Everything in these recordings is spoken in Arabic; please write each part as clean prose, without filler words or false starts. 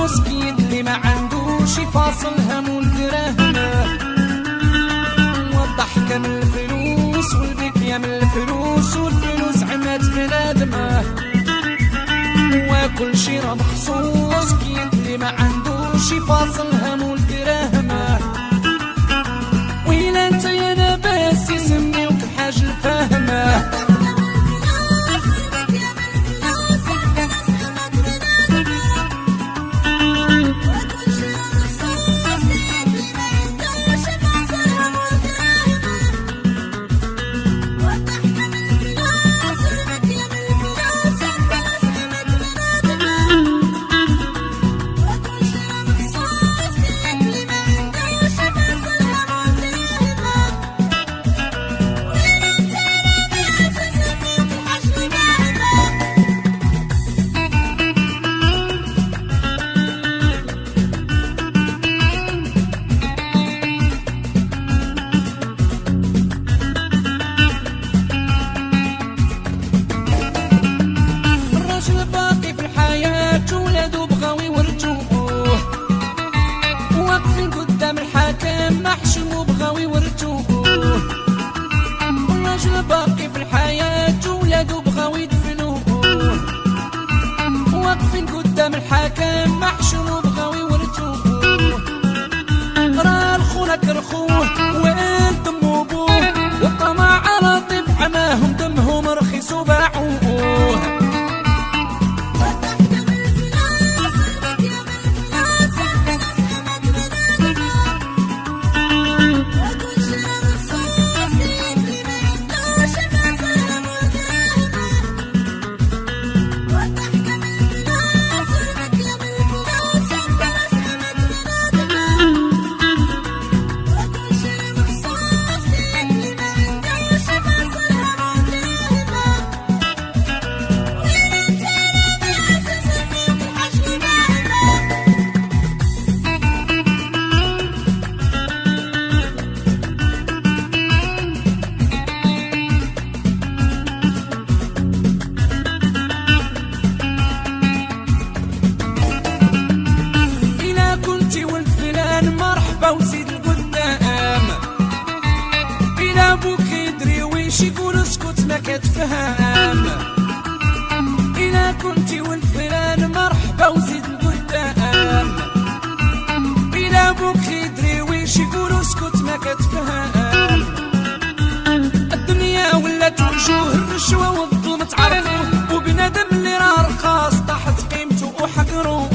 مسكين اللي ما عندوش يفاصل همو الدراهمه، والضحكه من الفلوس والبكيه من الفلوس، والفلوس عمات بنادمه، وكل شي راه مخصوص كاين اللي ما عندوش يفاصل همو الدراهمه. ويلا انت يا لاباس يسميوك الحاج الفاهمه، محشم وبغاو يورثوه. الراجل باقي في الحياة ولادو بغاو يدفنوه، واقفين قدام الحاكم محشم وبغاو يورثوه. راه الخونا كرخوه وين دمو بوه، والطمع على طيف عماهم دمهم رخيص وباعوه. وزيد القدام بلا بوك يدري ويش يقول اسكت ما كتفهم. إلا كنتي والفلان مرحبا وزيد القدام بلا بوك يدري ويش يقول اسكت ما كتفهم. الدنيا ولات وجوه الرشوة والظلم تعرفوه، وبنادم اللي راه رخاص طاحت قيمته وحقروه.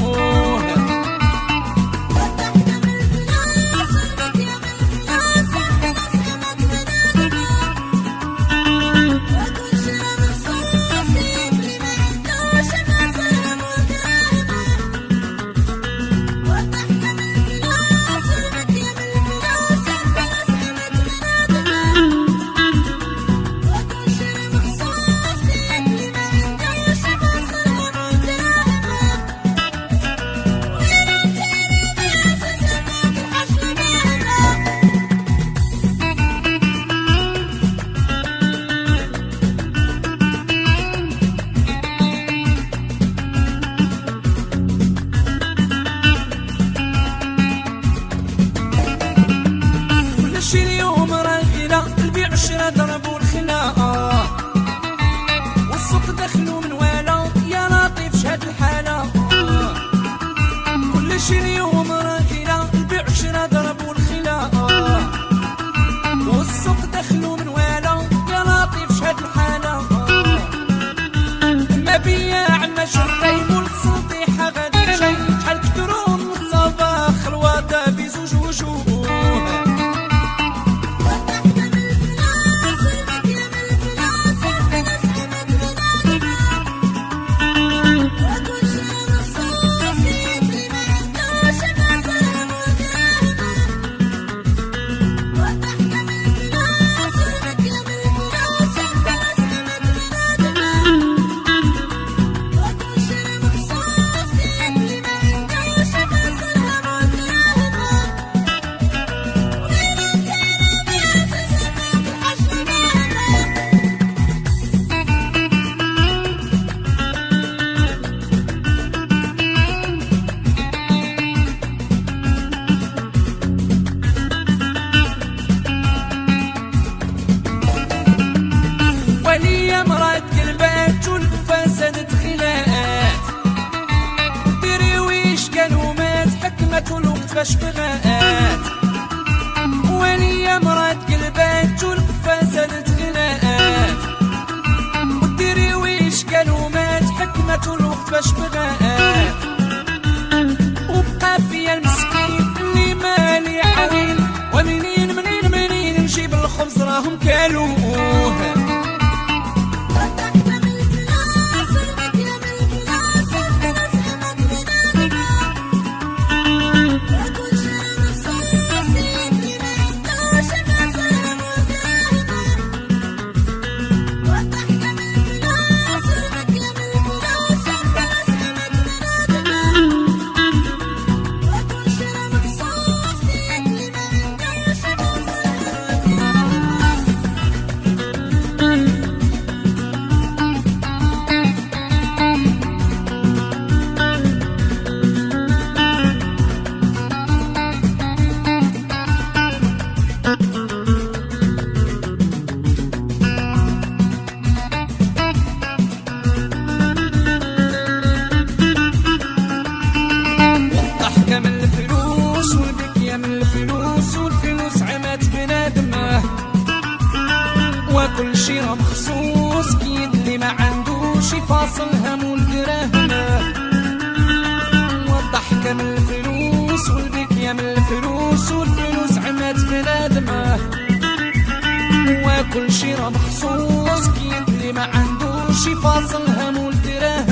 كيفاش بغات، وليا مرات قلبات والقفا زادت غناءات، وديري ويش قالوا مات حكمت الوقت باش بغات، وبقى فيا المسكين اللي مالي عوين، ومنين منين منين نجيب الخبز راهم كالوه. وكل شي راه مخصوص كي اللي ما عندوش يفاصل همو الدراهمه، والضحكه من الفلوس والبكيه من الفلوس والفلوس عمات بنادمه، وكل شي راه مخصوص كي اللي ما عندوش يفاصل همو الدراهمه.